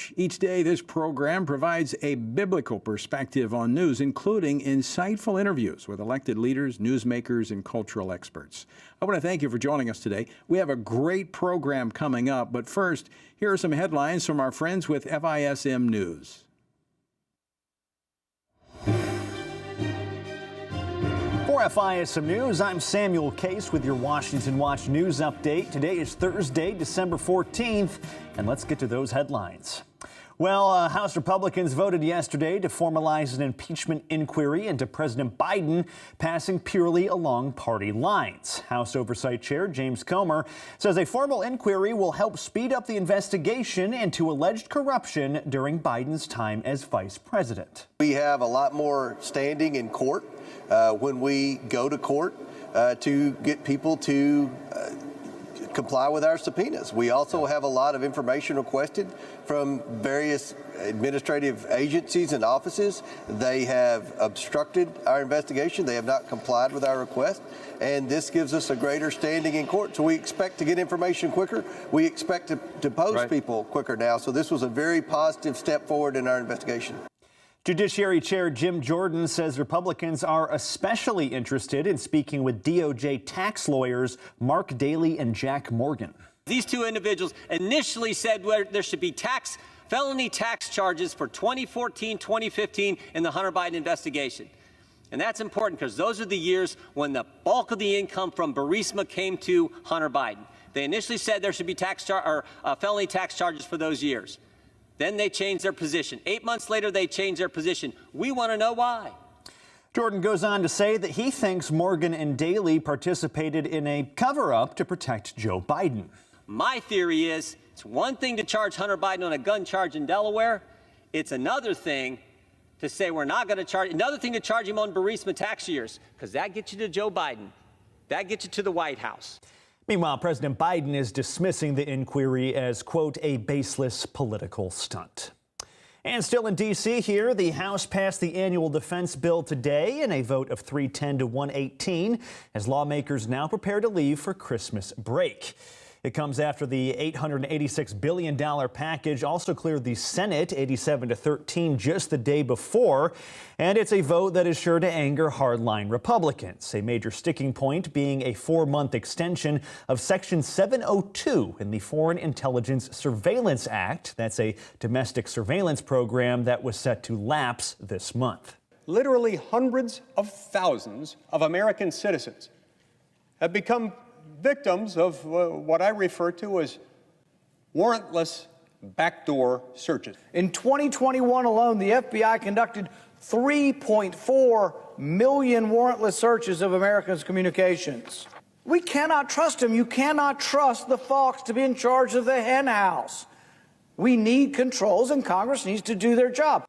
Watch. Each day, this program provides a biblical perspective on news, including insightful interviews with elected leaders, newsmakers, and cultural experts. I want to thank you for joining us today. We have a great program coming up, but first, here are some headlines from our friends with FISM News. For FISM News, I'm Samuel Case with your Washington Watch News Update. Today is Thursday, December 14th, and let's get to those headlines. Well, House Republicans voted yesterday to formalize an impeachment inquiry into President Biden, passing purely along party lines. House Oversight Chair James Comer says a formal inquiry will help speed up the investigation into alleged corruption during Biden's time as vice president. We have a lot more standing in court when we go to court to get people to comply with our subpoenas. We also have a lot of information requested from various administrative agencies and offices. They have obstructed our investigation. They have not complied with our request, and this gives us a greater standing in court. So we expect to get information quicker. We expect to depose people quicker now. So this was a very positive step forward in our investigation. Judiciary Chair Jim Jordan says Republicans are especially interested in speaking with DOJ tax lawyers Mark Daley and Jack Morgan. These two individuals initially said there should be felony tax charges for 2014, 2015 in the Hunter Biden investigation. And that's important because those are the years when the bulk of the income from Burisma came to Hunter Biden. They initially said there should be felony tax charges for those years. Then they changed their position. 8 months later, they changed their position. We want to know why. Jordan goes on to say that he thinks Morgan and Daley participated in a cover-up to protect Joe Biden. My theory is it's one thing to charge Hunter Biden on a gun charge in Delaware. It's another thing to say we're not going to charge, another thing to charge him on Burisma tax years, because that gets you to Joe Biden. That gets you to the White House. Meanwhile, President Biden is dismissing the inquiry as, quote, a baseless political stunt. And still in D.C. here, the House passed the annual defense bill today in a vote of 310 to 118 as lawmakers now prepare to leave for Christmas break. It comes after the $886 billion package also cleared the Senate 87 to 13 just the day before. And it's a vote that is sure to anger hardline Republicans, a major sticking point being a 4-month extension of Section 702 in the Foreign Intelligence Surveillance Act. That's a domestic surveillance program that was set to lapse this month. Literally hundreds of thousands of American citizens have become victims of what I refer to as warrantless backdoor searches. In 2021 alone, the FBI conducted 3.4 million warrantless searches of Americans' communications. We cannot trust them. You cannot trust the Fox to be in charge of the hen house. We need controls, and Congress needs to do their job.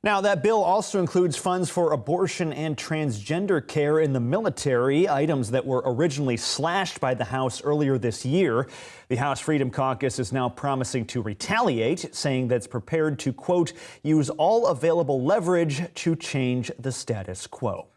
Now, that bill also includes funds for abortion and transgender care in the military, items that were originally slashed by the House earlier this year. The House Freedom Caucus is now promising to retaliate, saying that it's prepared to, quote, use all available leverage to change the status quo.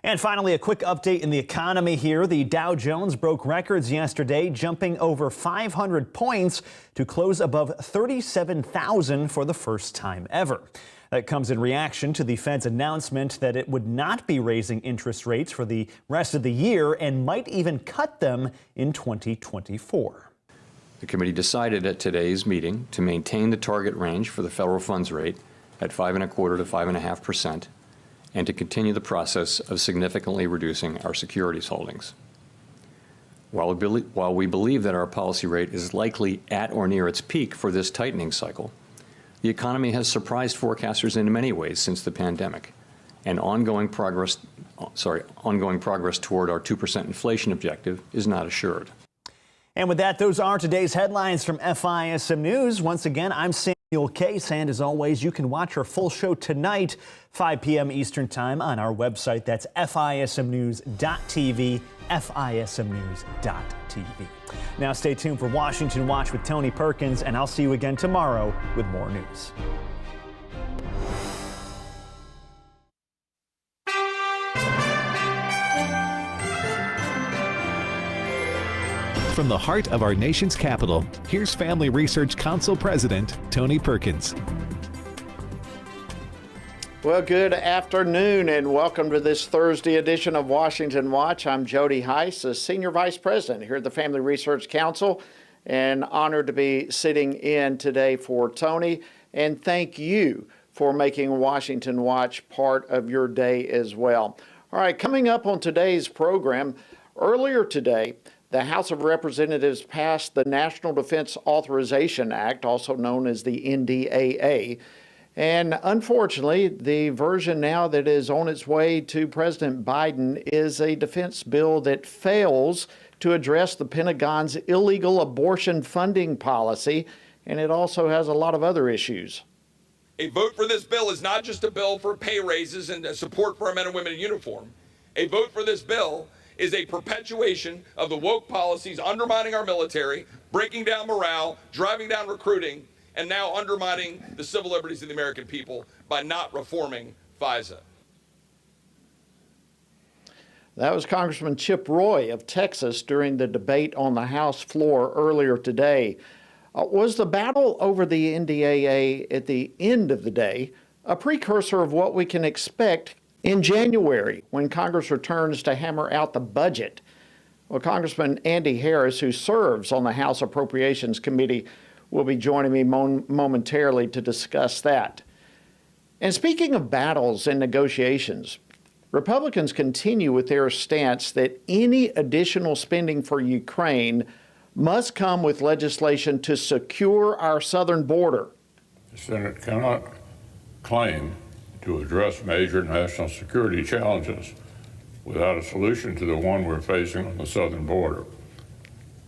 And finally, a quick update in the economy here. The Dow Jones broke records yesterday, jumping over 500 points to close above 37,000 for the first time ever. That comes in reaction to the Fed's announcement that it would not be raising interest rates for the rest of the year and might even cut them in 2024. The committee decided at today's meeting to maintain the target range for the federal funds rate at 5.25% to 5.5% and to continue the process of significantly reducing our securities holdings. While we believe that our policy rate is likely at or near its peak for this tightening cycle, the economy has surprised forecasters in many ways since the pandemic, and ongoing progress toward our 2% inflation objective is not assured. And with that, those are today's headlines from FISM News. Once again, I'm Samuel Case, and as always, you can watch our full show tonight, 5 p.m. Eastern Time on our website. That's FISMnews.tv, FISMnews.tv. Now stay tuned for Washington Watch with Tony Perkins, and I'll see you again tomorrow with more news. from the heart of our nation's capital, here's Family Research Council President Tony Perkins. Well, good afternoon and welcome to this Thursday edition of Washington Watch. I'm Jody Heist, the Senior Vice President here at the Family Research Council, and honored to be sitting in today for Tony. And thank you for making Washington Watch part of your day as well. All right, coming up on today's program, earlier today, the House of Representatives passed the National Defense Authorization Act, also known as the NDAA. And unfortunately, the version now that is on its way to President Biden is a defense bill that fails to address the Pentagon's illegal abortion funding policy, and it also has a lot of other issues. A vote for this bill is not just a bill for pay raises and support for our men and women in uniform. A vote for this bill is a perpetuation of the woke policies undermining our military, breaking down morale, driving down recruiting, and now undermining the civil liberties of the American people by not reforming FISA. That was Congressman Chip Roy of Texas during the debate on the House floor earlier today. Was the battle over the NDAA at the end of the day a precursor of what we can expect in January when Congress returns to hammer out the budget? Well, Congressman Andy Harris, who serves on the House Appropriations Committee, will be joining me momentarily to discuss that. And speaking of battles and negotiations, Republicans continue with their stance that any additional spending for Ukraine must come with legislation to secure our southern border. The Senate cannot claim to address major national security challenges without a solution to the one we're facing on the southern border.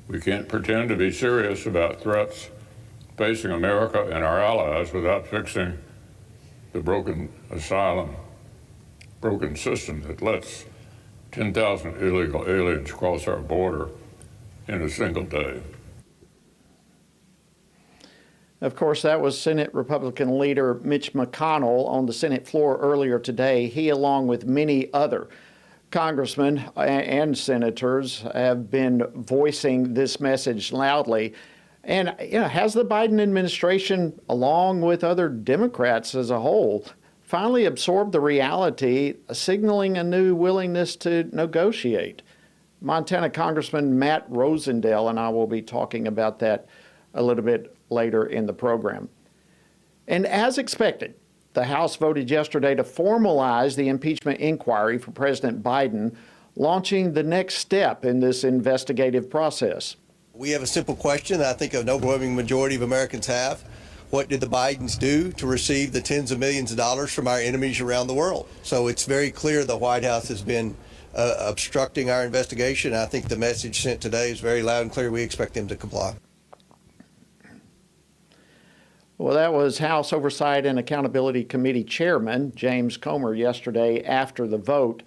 We can't pretend to be serious about threats facing America and our allies without fixing the broken system that lets 10,000 illegal aliens cross our border in a single day. Of course, that was Senate Republican leader Mitch McConnell on the Senate floor earlier today. He, along with many other congressmen and senators, have been voicing this message loudly. And has the Biden administration, along with other Democrats as a whole, finally absorbed the reality, signaling a new willingness to negotiate? Montana Congressman Matt Rosendale and I will be talking about that a little bit later in the program. And as expected, the House voted yesterday to formalize the impeachment inquiry for President Biden, launching the next step in this investigative process. We have a simple question that I think an overwhelming majority of Americans have. What did the Bidens do to receive the tens of millions of dollars from our enemies around the world? So it's very clear the White House has been obstructing our investigation. I think the message sent today is very loud and clear. We expect them to comply. Well, that was House Oversight and Accountability Committee Chairman James Comer yesterday after the vote.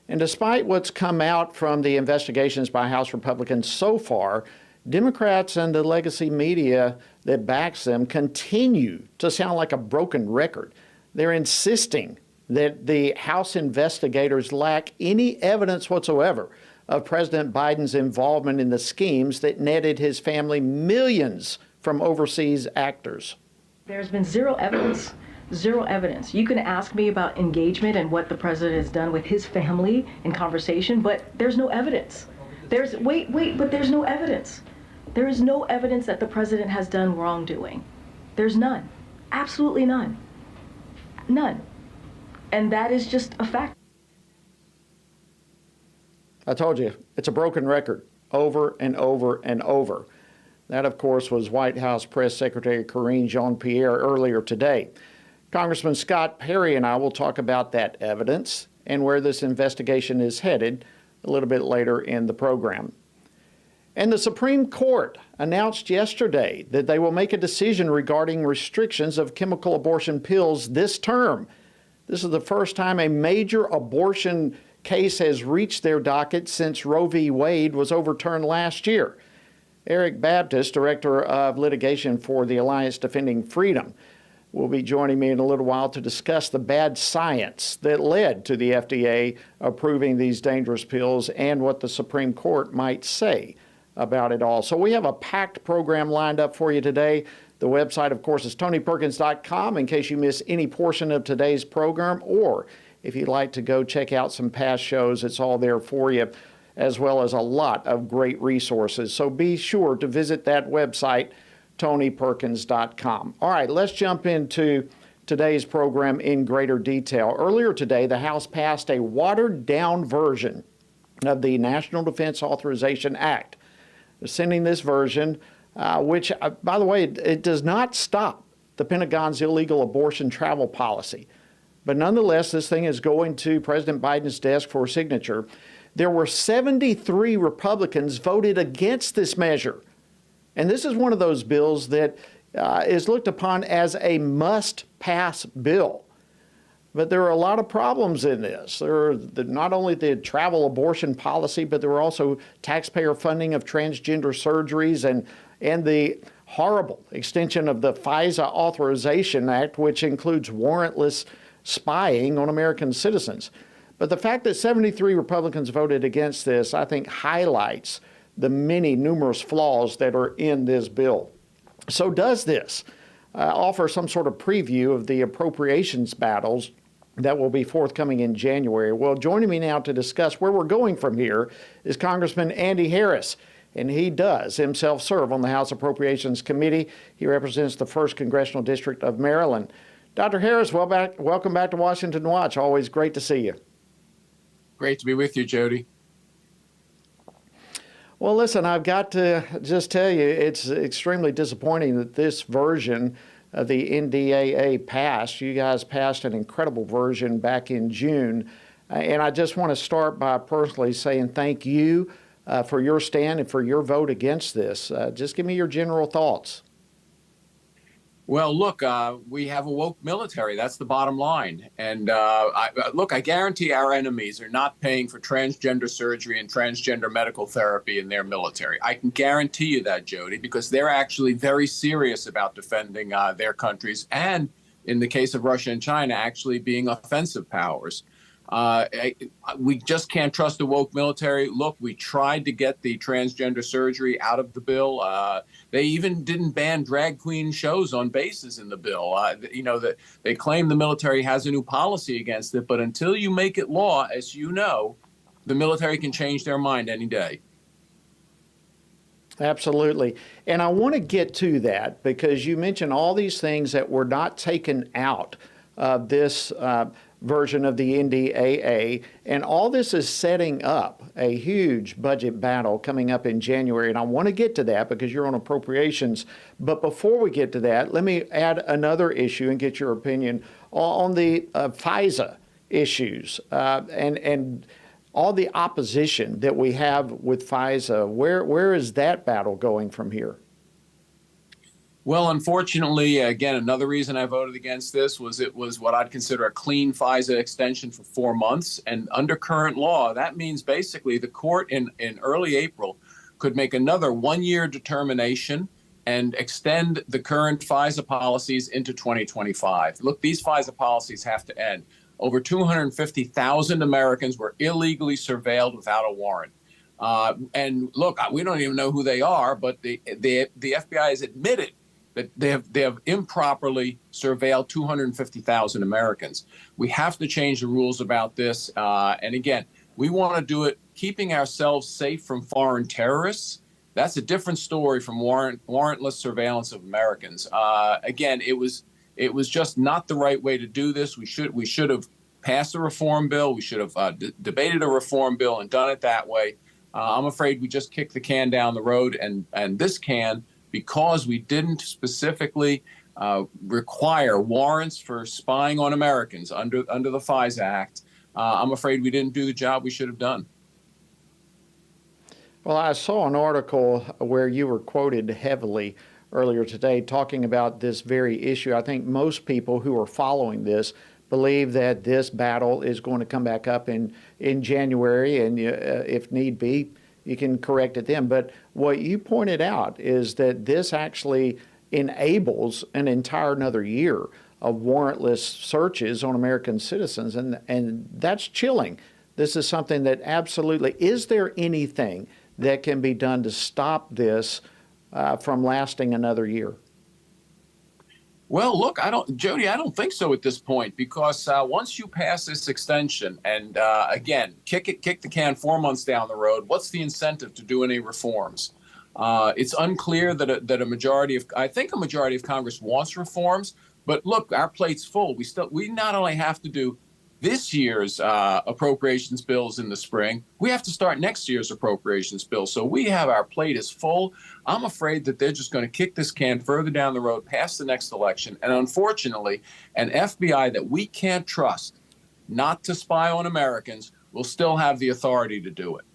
And despite what's come out from the investigations by House Republicans so far, Democrats and the legacy media that backs them continue to sound like a broken record. They're insisting that the House investigators lack any evidence whatsoever of President Biden's involvement in the schemes that netted his family millions from overseas actors. There's been zero evidence. Zero evidence. You can ask me about engagement and what the president has done with his family in conversation, but there's no evidence. But there's no evidence. There is no evidence that the president has done wrongdoing. There's none. Absolutely none. None. And that is just a fact. I told you, it's a broken record over and over and over. That, of course, was White House Press Secretary Karine Jean-Pierre earlier today. Congressman Scott Perry and I will talk about that evidence and where this investigation is headed a little bit later in the program. And the Supreme Court announced yesterday that they will make a decision regarding restrictions of chemical abortion pills this term. This is the first time a major abortion case has reached their docket since Roe v. Wade was overturned last year. Eric Baptist, Director of Litigation for the Alliance Defending Freedom, will be joining me in a little while to discuss the bad science that led to the FDA approving these dangerous pills and what the Supreme Court might say about it all. So we have a packed program lined up for you today. The website, of course, is tonyperkins.com in case you miss any portion of today's program, or if you'd like to go check out some past shows, it's all there for you, as well as a lot of great resources. So be sure to visit that website, tonyperkins.com. All right, let's jump into today's program in greater detail. Earlier today, the House passed a watered-down version of the National Defense Authorization Act. Sending this version, which, by the way, it does not stop the Pentagon's illegal abortion travel policy. But nonetheless, this thing is going to President Biden's desk for signature. There were 73 Republicans voted against this measure. And this is one of those bills that is looked upon as a must-pass bill. But there are a lot of problems in this. There are not only the travel abortion policy, but there were also taxpayer funding of transgender surgeries and the horrible extension of the FISA Authorization Act, which includes warrantless spying on American citizens. But the fact that 73 Republicans voted against this, I think, highlights the many numerous flaws that are in this bill. So does this offer some sort of preview of the appropriations battles that will be forthcoming in January? Well, joining me now to discuss where we're going from here is Congressman Andy Harris, and he does himself serve on the House Appropriations Committee. He represents the 1st Congressional District of Maryland. Dr. Harris, welcome back to Washington Watch. Always great to see you. Great to be with you, Jody. Well, listen, I've got to just tell you, it's extremely disappointing that this version of the NDAA passed. You guys passed an incredible version back in June. And I just want to start by personally saying thank you for your stand and for your vote against this. Just give me your general thoughts. Well, look, we have a woke military. That's the bottom line. And I guarantee our enemies are not paying for transgender surgery and transgender medical therapy in their military. I can guarantee you that, Jody, because they're actually very serious about defending their countries and, in the case of Russia and China, actually being offensive powers. We just can't trust the woke military. Look, we tried to get the transgender surgery out of the bill. They even didn't ban drag queen shows on bases in the bill. That they claim the military has a new policy against it, but until you make it law, as you know, the military can change their mind any day. Absolutely. And I want to get to that because you mentioned all these things that were not taken out of this version of the NDAA, and all this is setting up a huge budget battle coming up in January, and I want to get to that because you're on appropriations. But before we get to that, let me add another issue and get your opinion on the FISA issues and all the opposition that we have with FISA. Where is that battle going from here? Well, unfortunately, again, another reason I voted against this was it was what I'd consider a clean FISA extension for 4 months. And under current law, that means basically the court in early April could make another 1-year determination and extend the current FISA policies into 2025. Look, these FISA policies have to end. Over 250,000 Americans were illegally surveilled without a warrant. And look, we don't even know who they are, but the FBI has admitted that they have improperly surveilled 250,000 Americans. We have to change the rules about this. And again, we want to do it keeping ourselves safe from foreign terrorists. That's a different story from warrantless surveillance of Americans. Again, it was just not the right way to do this. We should have passed a reform bill. We should have debated a reform bill and done it that way. I'm afraid we just kicked the can down the road, and this can, because we didn't specifically require warrants for spying on Americans under the FISA Act. I'm afraid we didn't do the job we should have done. Well, I saw an article where you were quoted heavily earlier today talking about this very issue. I think most people who are following this believe that this battle is going to come back up in January, and if need be, you can correct it then. But what you pointed out is that this actually enables an entire another year of warrantless searches on American citizens, and that's chilling. This is something that absolutely, is there anything that can be done to stop this from lasting another year? Well, look, Jody, I don't think so at this point, because once you pass this extension and again, kick the can 4 months down the road, what's the incentive to do any reforms? It's unclear that a majority of Congress wants reforms, but look, our plate's full. We not only have to do this year's appropriations bills in the spring, we have to start next year's appropriations bill. So our plate is full. I'm afraid that they're just going to kick this can further down the road past the next election. And unfortunately, an FBI that we can't trust not to spy on Americans will still have the authority to do it.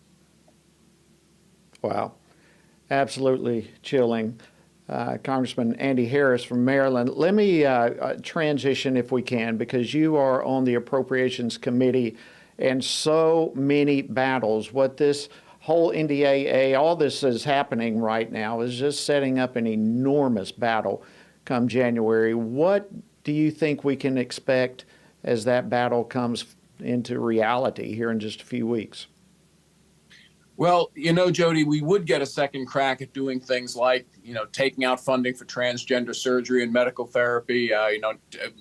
Wow. Absolutely chilling. Congressman Andy Harris from Maryland. Let me transition, if we can, because you are on the Appropriations Committee and so many battles. What this whole NDAA, all this is happening right now is just setting up an enormous battle come January. What do you think we can expect as that battle comes into reality here in just a few weeks? Well, Jody, we would get a second crack at doing things like, taking out funding for transgender surgery and medical therapy,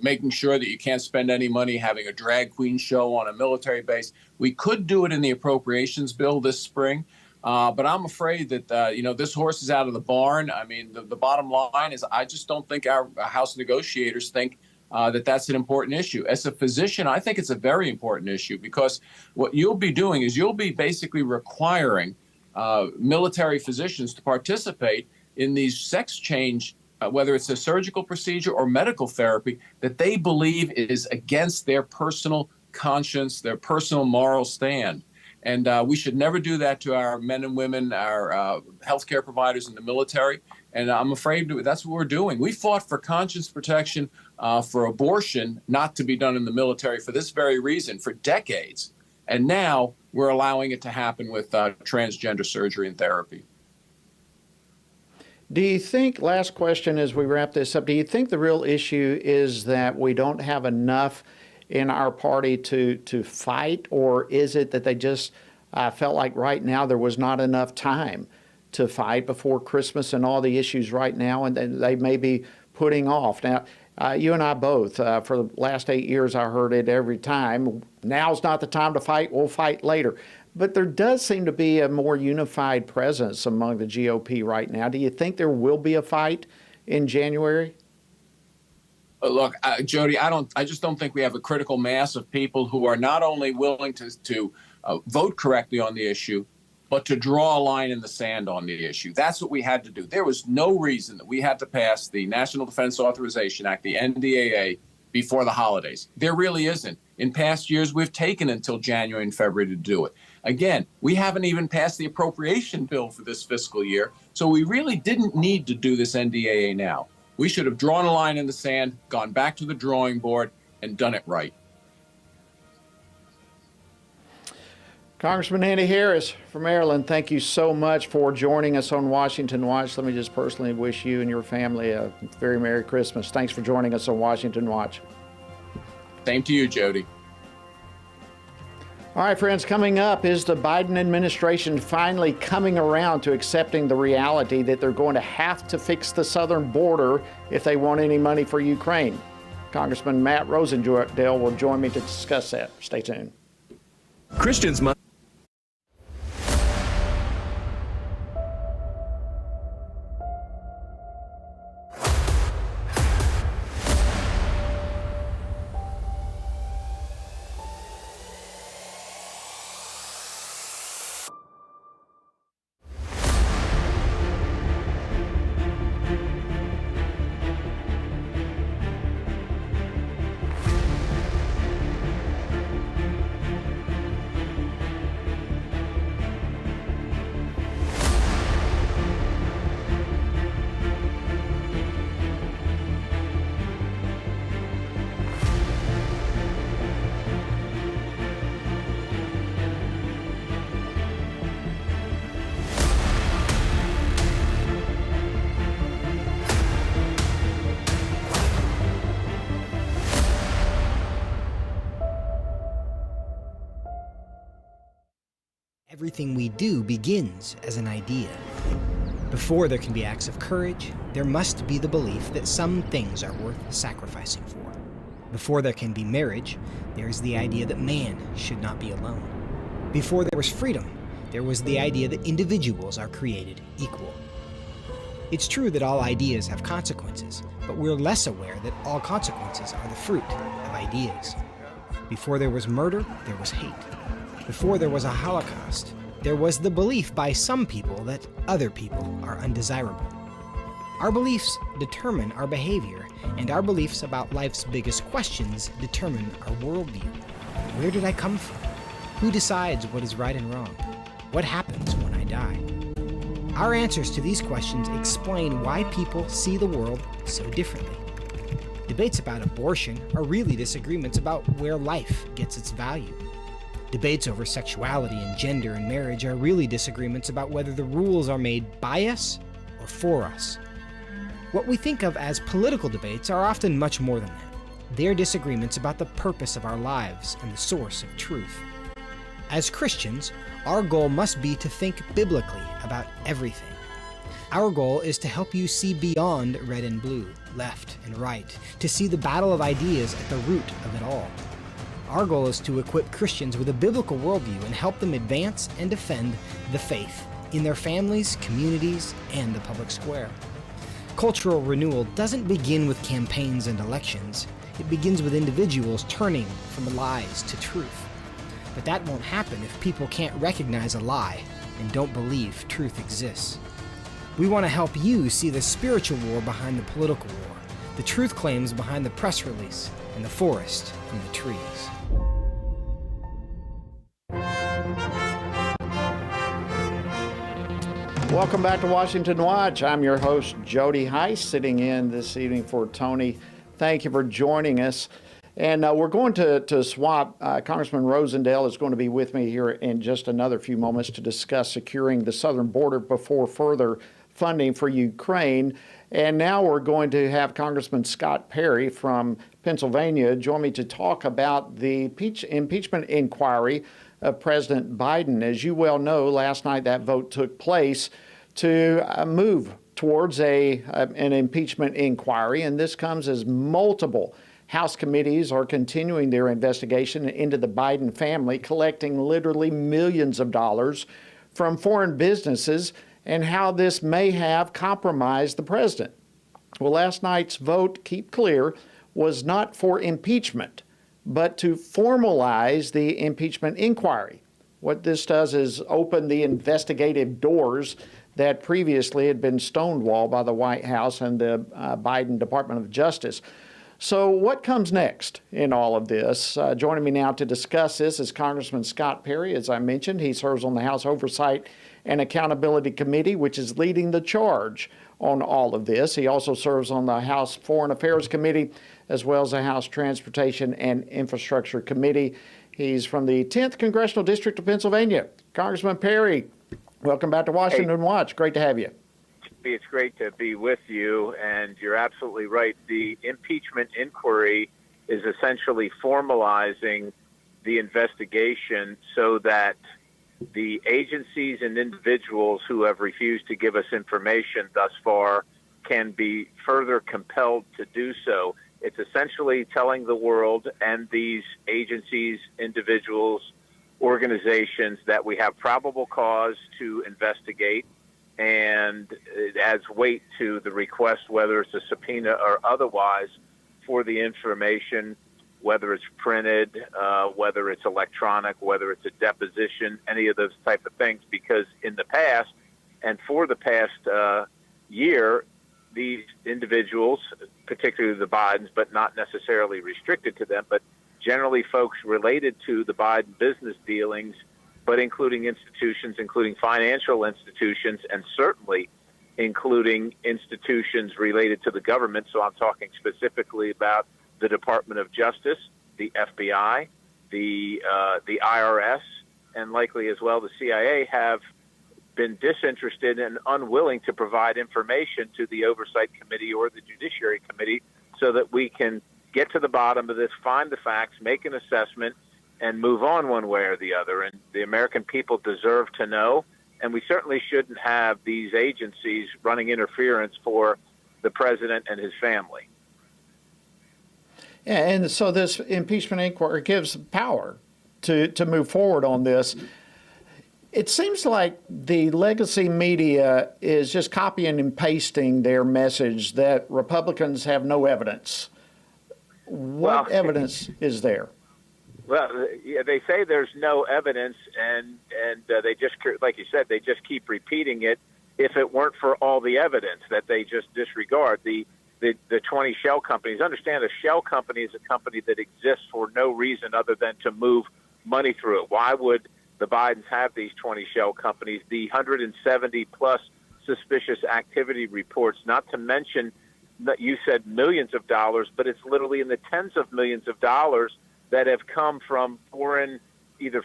making sure that you can't spend any money having a drag queen show on a military base. We could do it in the appropriations bill this spring, but I'm afraid that, this horse is out of the barn. I mean, the bottom line is I just don't think our House negotiators think that that's an important issue. As a physician, I think it's a very important issue, because what you'll be doing is you'll be basically requiring military physicians to participate in these sex change, whether it's a surgical procedure or medical therapy, that they believe is against their personal conscience, their personal moral stand. And we should never do that to our men and women, our healthcare providers in the military. And I'm afraid that's what we're doing. We fought for conscience protection for abortion not to be done in the military for this very reason for decades. And now we're allowing it to happen with transgender surgery and therapy. Do you think, last question as we wrap this up, do you think the real issue is that we don't have enough in our party to fight, or is it that they just felt like right now there was not enough time to fight before Christmas and all the issues right now, and they may be putting off? Now, you and I both, for the last 8 years, I heard it every time. Now's not the time to fight. We'll fight later. But there does seem to be a more unified presence among the GOP right now. Do you think there will be a fight in January? Look, Jody, I just don't think we have a critical mass of people who are not only willing to vote correctly on the issue, but to draw a line in the sand on the issue. That's what we had to do. There was no reason that we had to pass the National Defense Authorization Act, the NDAA, before the holidays. There really isn't. In past years, we've taken until January and February to do it. Again, we haven't even passed the appropriation bill for this fiscal year, so we really didn't need to do this NDAA now. We should have drawn a line in the sand, gone back to the drawing board, and done it right. Congressman Andy Harris from Maryland, thank you so much for joining us on Washington Watch. Let me just personally wish you and your family a very Merry Christmas. Thanks for joining us on Washington Watch. Same to you, Jody. All right, friends, coming up is the Biden administration finally coming around to accepting the reality that they're going to have to fix the southern border if they want any money for Ukraine. Congressman Matt Rosendale will join me to discuss that. Stay tuned. Christians must Everything we do begins as an idea. Before there can be acts of courage, there must be the belief that some things are worth sacrificing for. Before there can be marriage, there is the idea that man should not be alone. Before there was freedom, there was the idea that individuals are created equal. It's true that all ideas have consequences, but we're less aware that all consequences are the fruit of ideas. Before there was murder, there was hate. Before there was a Holocaust, there was the belief by some people that other people are undesirable. Our beliefs determine our behavior, and our beliefs about life's biggest questions determine our worldview. Where did I come from? Who decides what is right and wrong? What happens when I die? Our answers to these questions explain why people see the world so differently. Debates about abortion are really disagreements about where life gets its value. Debates over sexuality and gender and marriage are really disagreements about whether the rules are made by us or for us. What we think of as political debates are often much more than that. They're disagreements about the purpose of our lives and the source of truth. As Christians, our goal must be to think biblically about everything. Our goal is to help you see beyond red and blue, left and right, to see the battle of ideas at the root of it all. Our goal is to equip Christians with a biblical worldview and help them advance and defend the faith in their families, communities, and the public square. Cultural renewal doesn't begin with campaigns and elections. It begins with individuals turning from lies to truth. But that won't happen if people can't recognize a lie and don't believe truth exists. We want to help you see the spiritual war behind the political war, the truth claims behind the press release, and the forest from the trees. Welcome back to Washington Watch. I'm your host, Jody Heist, sitting in this evening for Tony. Thank you for joining us. And we're going to swap. Congressman Rosendale is going to be with me here in just another few moments to discuss securing the southern border before further funding for Ukraine. And now we're going to have Congressman Scott Perry from Pennsylvania join me to talk about the impeachment inquiry of President Biden. As you well know, last night that vote took place to move towards an impeachment inquiry, and this comes as multiple House committees are continuing their investigation into the Biden family, collecting literally millions of dollars from foreign businesses and how this may have compromised the president. Well, last night's vote, keep clear, was not for impeachment, but to formalize the impeachment inquiry. What this does is open the investigative doors that previously had been stonewalled by the White House and the Biden Department of Justice. So what comes next in all of this? Joining me now to discuss this is Congressman Scott Perry. As I mentioned, he serves on the House Oversight and Accountability Committee, which is leading the charge on all of this. He also serves on the House Foreign Affairs Committee, as well as the House Transportation and Infrastructure Committee. He's from the 10th Congressional District of Pennsylvania. Congressman Perry, welcome back to Washington Watch. Great to have you. It's great to be with you, and you're absolutely right. The impeachment inquiry is essentially formalizing the investigation so that the agencies and individuals who have refused to give us information thus far can be further compelled to do so. It's essentially telling the world and these agencies, individuals, organizations that we have probable cause to investigate, and it adds weight to the request, whether it's a subpoena or otherwise, for the information, whether it's printed, whether it's electronic, whether it's a deposition, any of those type of things. Because in the past, and for the past year, these individuals, particularly the Bidens, but not necessarily restricted to them, but generally folks related to the Biden business dealings, but including institutions, including financial institutions, and certainly including institutions related to the government. So I'm talking specifically about the Department of Justice, the FBI, the IRS, and likely as well the CIA have been disinterested and unwilling to provide information to the Oversight Committee or the Judiciary Committee so that we can get to the bottom of this, find the facts, make an assessment, and move on one way or the other. And the American people deserve to know, and we certainly shouldn't have these agencies running interference for the president and his family. Yeah, and so this impeachment inquiry gives power to move forward on this. It seems like the legacy media is just copying and pasting their message that Republicans have no evidence. What evidence is there? Well, yeah, they say there's no evidence, and they just, like you said, they just keep repeating it. If it weren't for all the evidence that they just disregard, the 20 shell companies. Understand, a shell company is a company that exists for no reason other than to move money through it. Why would the Bidens have these 20 shell companies? The 170 plus suspicious activity reports, not to mention that you said millions of dollars, but it's literally in the tens of millions of dollars that have come from foreign entities,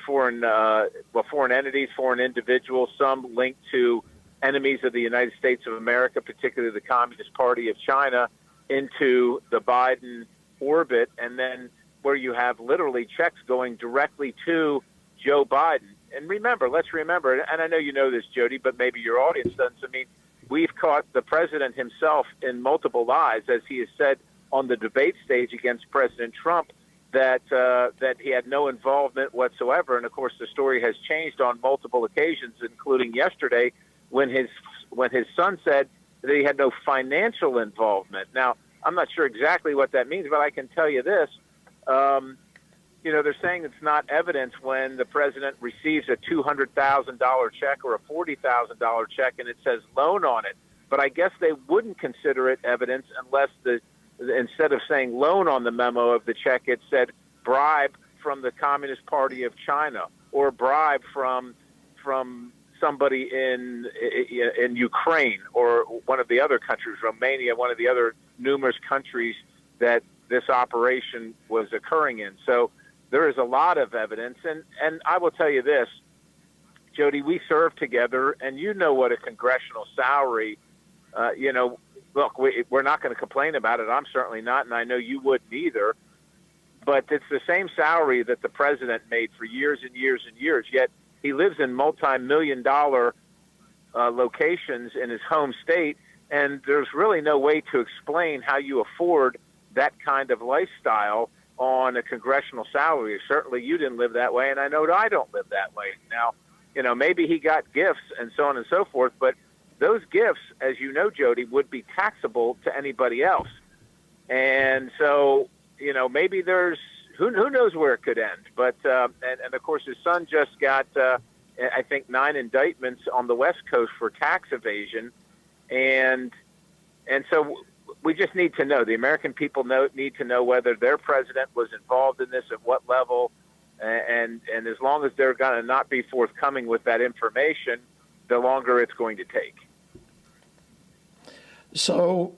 foreign individuals, some linked to enemies of the United States of America, particularly the Communist Party of China, into the Biden orbit, and then where you have literally checks going directly to Joe Biden. And let's remember, and I know you know this, Jody, but maybe your audience doesn't. I mean, we've caught the president himself in multiple lies, as he has said on the debate stage against President Trump, that he had no involvement whatsoever. And of course, the story has changed on multiple occasions, including yesterday, when his son said that he had no financial involvement. Now, I'm not sure exactly what that means, but I can tell you this. They're saying it's not evidence when the president receives a $200,000 check or a $40,000 check and it says loan on it. But I guess they wouldn't consider it evidence unless instead of saying loan on the memo of the check, it said bribe from the Communist Party of China or bribe from somebody in Ukraine or one of the other countries, Romania, one of the other numerous countries that this operation was occurring in. So there is a lot of evidence. And I will tell you this, Jody, we served together, and you know what a congressional salary, look, we're not going to complain about it. I'm certainly not, and I know you wouldn't either. But it's the same salary that the president made for years and years and years, yet he lives in multi-million-dollar locations in his home state, and there's really no way to explain how you afford that kind of lifestyle on a congressional salary. Certainly you didn't live that way, and I know I don't live that way. Now, maybe he got gifts and so on and so forth, but those gifts, as you know, Jody, would be taxable to anybody else. And so, maybe there's who knows where it could end. But and of course, his son just got, I think, 9 indictments on the West Coast for tax evasion, and so we just need to know. The American people need to know whether their president was involved in this, at what level, and as long as they're going to not be forthcoming with that information, the longer it's going to take. So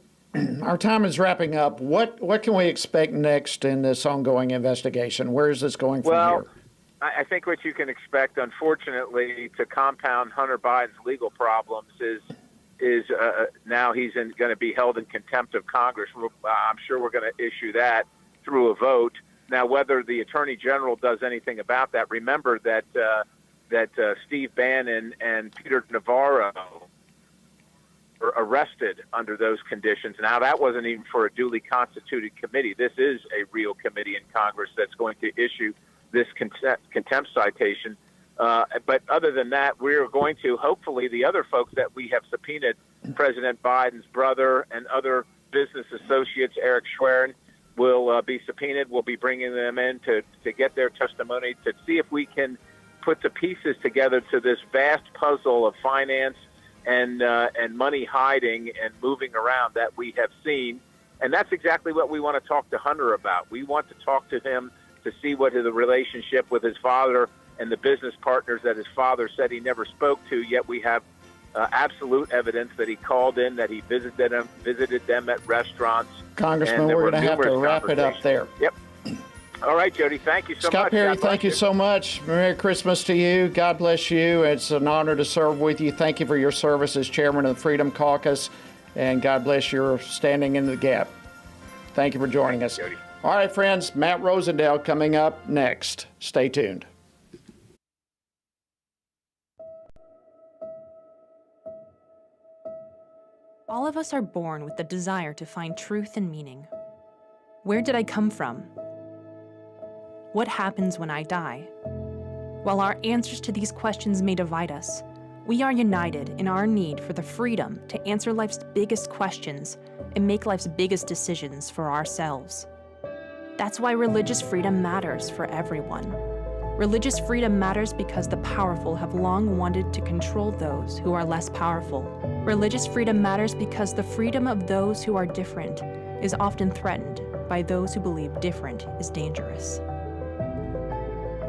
our time is wrapping up. What can we expect next in this ongoing investigation? Where is this going from here? I think what you can expect, unfortunately, to compound Hunter Biden's legal problems is now he's going to be held in contempt of Congress. I'm sure we're going to issue that through a vote. Now, whether the Attorney General does anything about that, remember that Steve Bannon and Peter Navarro were arrested under those conditions. Now, that wasn't even for a duly constituted committee. This is a real committee in Congress that's going to issue this contempt citation. But other than that, we're going to, hopefully, the other folks that we have subpoenaed, President Biden's brother and other business associates, Eric Schwerin, will be subpoenaed. We'll be bringing them in to get their testimony, to see if we can put the pieces together to this vast puzzle of finance and money hiding and moving around that we have seen. And that's exactly what we want to talk to Hunter about. We want to talk to him to see what the relationship with his father and the business partners that his father said he never spoke to, yet we have absolute evidence that he called in, that he visited them at restaurants. Congressman, we're going to have to wrap it up there. Yep. All right, Jody, thank you so much. Scott Perry, thank you so much. Merry Christmas to you. God bless you. It's an honor to serve with you. Thank you for your service as chairman of the Freedom Caucus, and God bless your standing in the gap. Thank you for joining us. Jody. All right, friends, Matt Rosendale coming up next. Stay tuned. All of us are born with the desire to find truth and meaning. Where did I come from? What happens when I die? While our answers to these questions may divide us, we are united in our need for the freedom to answer life's biggest questions and make life's biggest decisions for ourselves. That's why religious freedom matters for everyone. Religious freedom matters because the powerful have long wanted to control those who are less powerful. Religious freedom matters because the freedom of those who are different is often threatened by those who believe different is dangerous.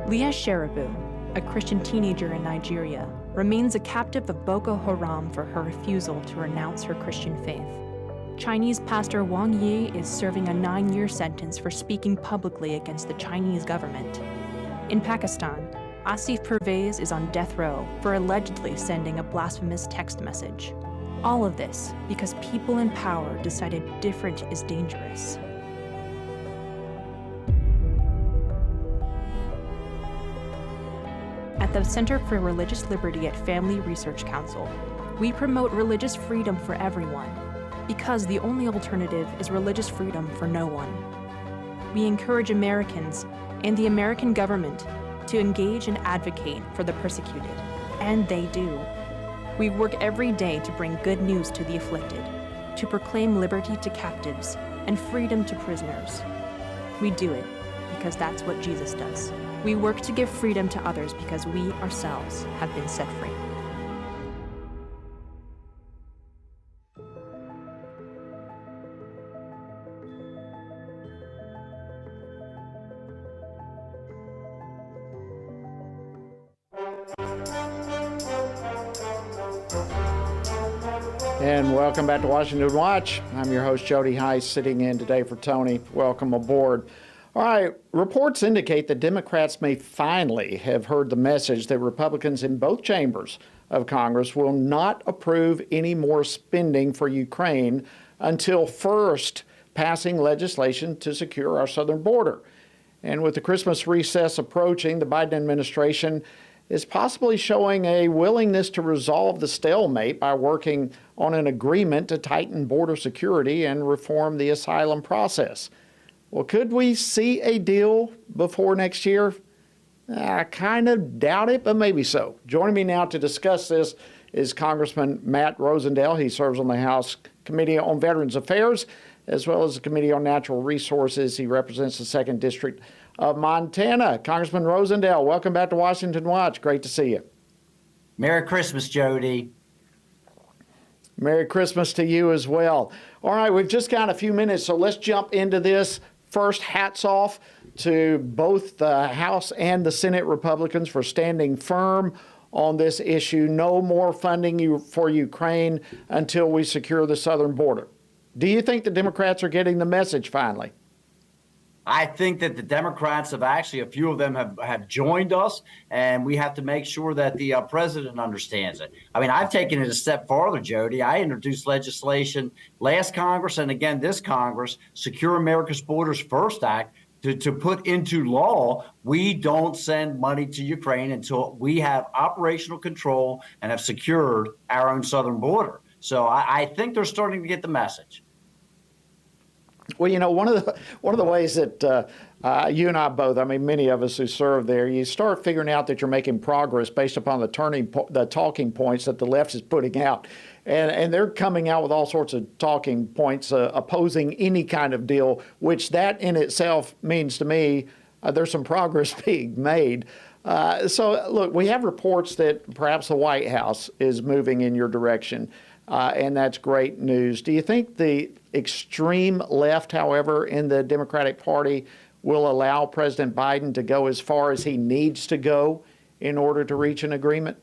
Leah Sheribu, a Christian teenager in Nigeria, remains a captive of Boko Haram for her refusal to renounce her Christian faith. Chinese pastor Wang Yi is serving a 9-year sentence for speaking publicly against the Chinese government. In Pakistan, Asif Pervez is on death row for allegedly sending a blasphemous text message. All of this because people in power decided different is dangerous. At the Center for Religious Liberty at Family Research Council, we promote religious freedom for everyone because the only alternative is religious freedom for no one. We encourage Americans and the American government to engage and advocate for the persecuted, and they do. We work every day to bring good news to the afflicted, to proclaim liberty to captives and freedom to prisoners. We do it because that's what Jesus does. We work to give freedom to others because we ourselves have been set free. And welcome back to Washington Watch. I'm your host, Jody Heist, sitting in today for Tony. Welcome aboard. All right, reports indicate that Democrats may finally have heard the message that Republicans in both chambers of Congress will not approve any more spending for Ukraine until first passing legislation to secure our southern border. And with the Christmas recess approaching, the Biden administration is possibly showing a willingness to resolve the stalemate by working on an agreement to tighten border security and reform the asylum process. Well, could we see a deal before next year? I kind of doubt it, but maybe so. Joining me now to discuss this is Congressman Matt Rosendale. He serves on the House Committee on Veterans Affairs, as well as the Committee on Natural Resources. He represents the 2nd District of Montana. Congressman Rosendale, welcome back to Washington Watch. Great to see you. Merry Christmas, Jody. Merry Christmas to you as well. All right, we've just got a few minutes, so let's jump into this. First, hats off to both the House and the Senate Republicans for standing firm on this issue. No more funding for Ukraine until we secure the southern border. Do you think the Democrats are getting the message finally? I think that the Democrats have actually, a few of them have joined us, and we have to make sure that the president understands it. I mean, I've taken it a step farther, Jody. I introduced legislation last Congress and again this Congress, Secure America's Borders First Act, to put into law, we don't send money to Ukraine until we have operational control and have secured our own southern border. So I think they're starting to get the message. Well, you know, one of the ways that you and I both, I mean, many of us who serve there, you start figuring out that you're making progress based upon the talking points that the left is putting out. And they're coming out with all sorts of talking points opposing any kind of deal, which that in itself means to me there's some progress being made. So, look, we have reports that perhaps the White House is moving in your direction. And that's great news. Do you think the extreme left, however, in the Democratic Party will allow President Biden to go as far as he needs to go in order to reach an agreement?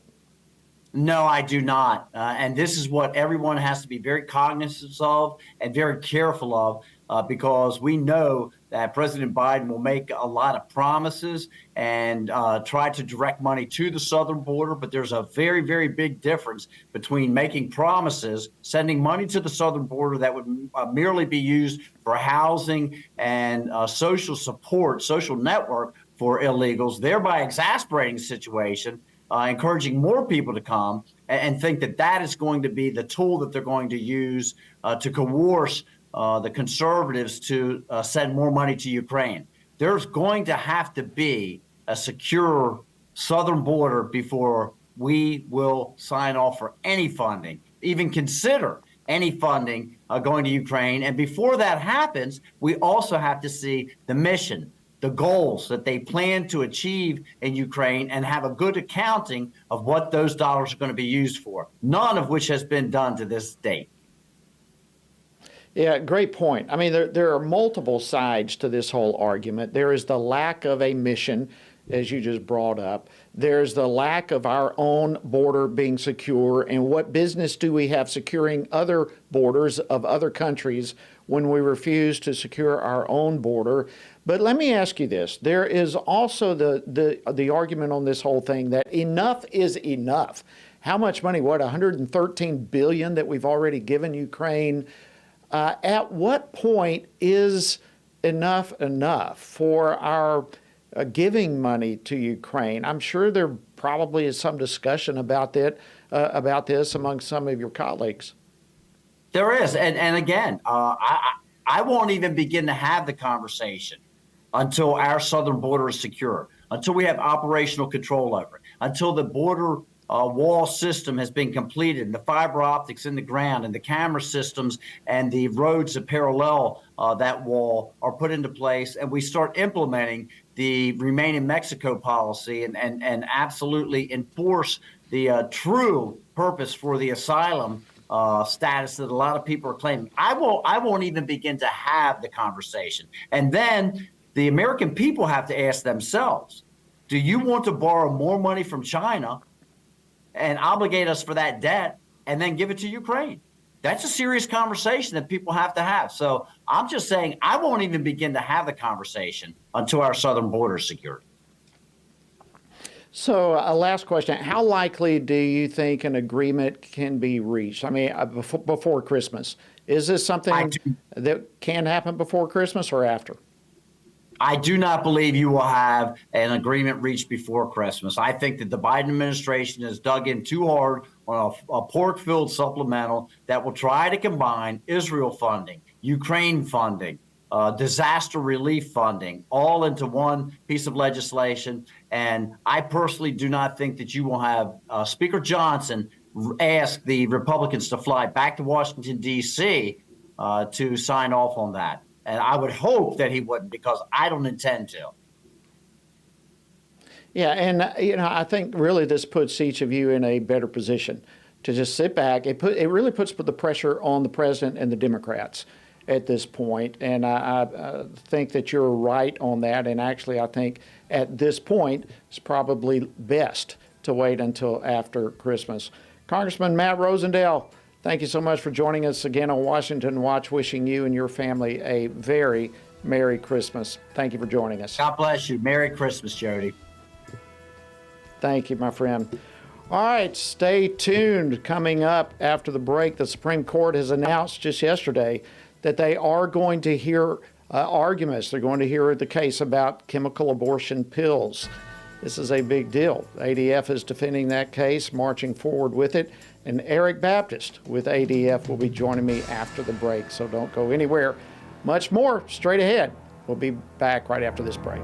No, I do not. And this is what everyone has to be very cognizant of and very careful of, because we know that President Biden will make a lot of promises and try to direct money to the southern border. But there's a very, very big difference between making promises, sending money to the southern border that would merely be used for housing and social support, social network for illegals, thereby exasperating the situation, encouraging more people to come, and think that that is going to be the tool that they're going to use to coerce the conservatives to send more money to Ukraine. There's going to have to be a secure southern border before we will sign off for any funding, even consider any funding going to Ukraine. And before that happens, we also have to see the mission, the goals that they plan to achieve in Ukraine, and have a good accounting of what those dollars are going to be used for, none of which has been done to this date. Yeah, great point. I mean, there are multiple sides to this whole argument. There is the lack of a mission, as you just brought up. There's the lack of our own border being secure, and what business do we have securing other borders of other countries when we refuse to secure our own border? But let me ask you this. There is also the argument on this whole thing that enough is enough. How much money? What, $113 billion that we've already given Ukraine? At what point is enough for our giving money to Ukraine? I'm sure there probably is some discussion about this among some of your colleagues. There is, and again, I won't even begin to have the conversation until our southern border is secure, until we have operational control over it, until the border wall system has been completed, and the fiber optics in the ground, and the camera systems and the roads that parallel that wall are put into place, and we start implementing the Remain in Mexico policy and absolutely enforce the true purpose for the asylum status that a lot of people are claiming. I won't even begin to have the conversation. And then the American people have to ask themselves, do you want to borrow more money from China and obligate us for that debt and then give it to Ukraine? That's a serious conversation that people have to have. So I'm just saying I won't even begin to have the conversation until our southern border is secured. So last question. How likely do you think an agreement can be reached? I mean, before Christmas. Is this something that can happen before Christmas or after? I do not believe you will have an agreement reached before Christmas. I think that the Biden administration has dug in too hard on a pork-filled supplemental that will try to combine Israel funding, Ukraine funding, disaster relief funding, all into one piece of legislation. And I personally do not think that you will have Speaker Johnson ask the Republicans to fly back to Washington, D.C. To sign off on that. And I would hope that he wouldn't, because I don't intend to. Yeah, and I think really this puts each of you in a better position to just sit back. It really puts the pressure on the president and the Democrats at this point. And I think that you're right on that. And actually, I think at this point, it's probably best to wait until after Christmas. Congressman Matt Rosendale, thank you so much for joining us again on Washington Watch. Wishing you and your family a very Merry Christmas. Thank you for joining us. God bless you. Merry Christmas, Jody. Thank you, my friend. All right, stay tuned. Coming up after the break, the Supreme Court has announced just yesterday that they are going to hear arguments. They're going to hear the case about chemical abortion pills. This is a big deal. ADF is defending that case, marching forward with it. And Eric Baptist with ADF will be joining me after the break, so don't go anywhere. Much more straight ahead. We'll be back right after this break.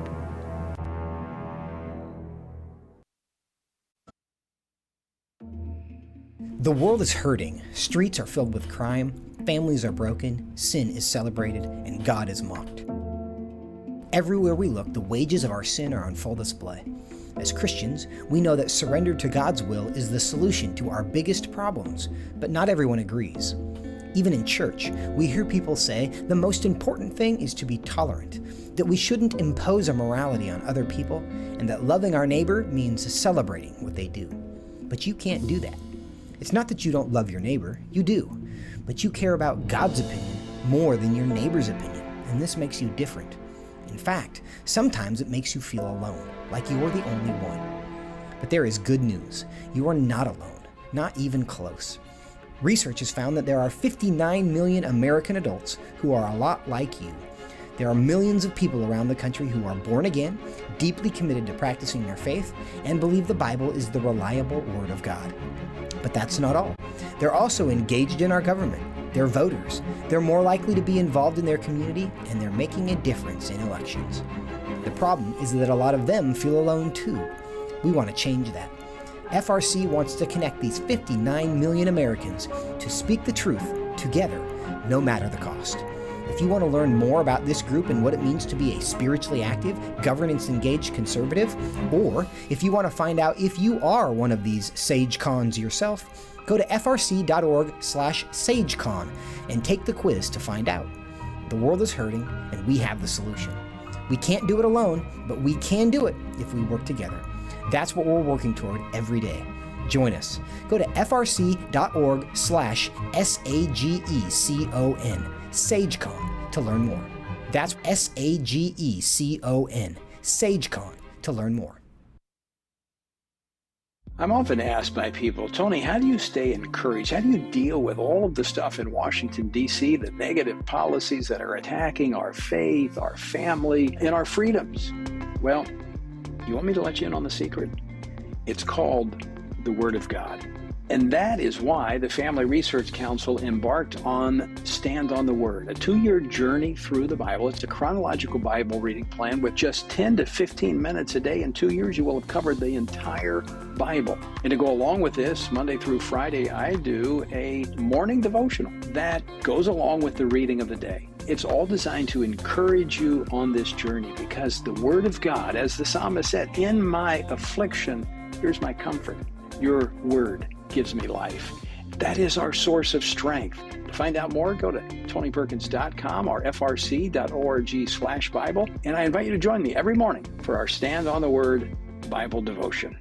The world is hurting. Streets are filled with crime. Families are broken. Sin is celebrated, and God is mocked. Everywhere we look, the wages of our sin are on full display. As Christians, we know that surrender to God's will is the solution to our biggest problems, but not everyone agrees. Even in church, we hear people say the most important thing is to be tolerant, that we shouldn't impose our morality on other people, and that loving our neighbor means celebrating what they do. But you can't do that. It's not that you don't love your neighbor, you do, but you care about God's opinion more than your neighbor's opinion, and this makes you different. In fact, sometimes it makes you feel alone, like you're the only one. But there is good news. You are not alone, not even close. Research has found that there are 59 million American adults who are a lot like you. There are millions of people around the country who are born again, deeply committed to practicing their faith, and believe the Bible is the reliable Word of God. But that's not all. They're also engaged in our government. They're voters. They're more likely to be involved in their community, and they're making a difference in elections. The problem is that a lot of them feel alone too. We want to change that. FRC wants to connect these 59 million Americans to speak the truth together, no matter the cost. If you want to learn more about this group and what it means to be a spiritually active, governance-engaged conservative, or if you want to find out if you are one of these SageCons yourself, go to frc.org/SageCon and take the quiz to find out. The world is hurting, and we have the solution. We can't do it alone, but we can do it if we work together. That's what we're working toward every day. Join us. Go to frc.org/SAGECON, SageCon, to learn more. That's SAGECON, SageCon, to learn more. I'm often asked by people, Tony, how do you stay encouraged? How do you deal with all of the stuff in Washington, D.C., the negative policies that are attacking our faith, our family, and our freedoms? Well, you want me to let you in on the secret? It's called the Word of God. And that is why the Family Research Council embarked on Stand on the Word, a 2-year journey through the Bible. It's a chronological Bible reading plan with just 10 to 15 minutes a day. In 2 years, you will have covered the entire Bible. And to go along with this, Monday through Friday, I do a morning devotional that goes along with the reading of the day. It's all designed to encourage you on this journey because the Word of God, as the psalmist said, in my affliction, here's my comfort. Your Word gives me life. That is our source of strength. To find out more, go to tonyperkins.com or frc.org/Bible. And I invite you to join me every morning for our Stand on the Word Bible devotion.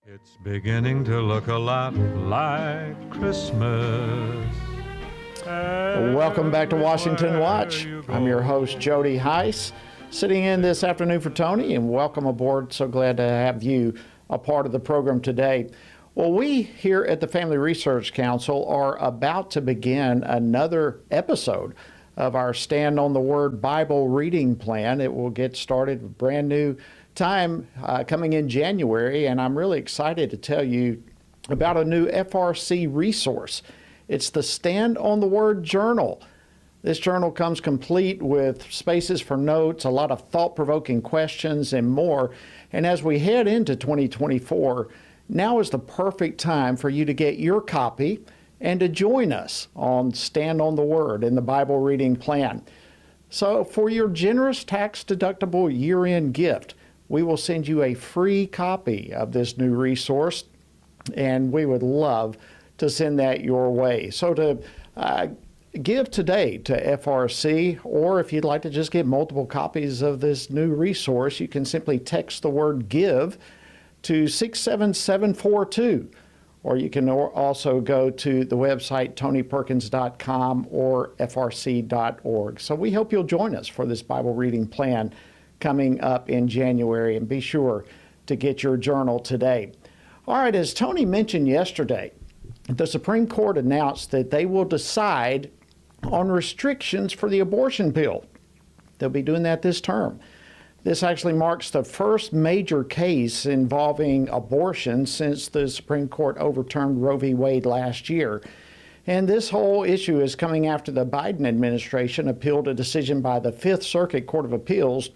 It's beginning to look a lot like Christmas. Welcome back to Washington Watch. I'm your host, Jody Heist, sitting in this afternoon for Tony, and welcome aboard. So glad to have you a part of the program today. Well, we here at the Family Research Council are about to begin another episode of our Stand on the Word Bible reading plan. It will get started with brand new time coming in January, and I'm really excited to tell you about a new FRC resource. It's the Stand on the Word Journal. This journal comes complete with spaces for notes, a lot of thought-provoking questions, and more. And as we head into 2024, now is the perfect time for you to get your copy and to join us on Stand on the Word in the Bible reading plan. So for your generous tax-deductible year-end gift, we will send you a free copy of this new resource, and we would love to send that your way. So to give today to FRC, or if you'd like to just get multiple copies of this new resource, you can simply text the word GIVE to 67742. Or you can also go to the website tonyperkins.com or frc.org. So we hope you'll join us for this Bible reading plan coming up in January, and be sure to get your journal today. All right, as Tony mentioned yesterday, the Supreme Court announced that they will decide on restrictions for the abortion pill. They'll be doing that this term. This actually marks the first major case involving abortion since the Supreme Court overturned Roe v. Wade last year. And this whole issue is coming after the Biden administration appealed a decision by the Fifth Circuit Court of Appeals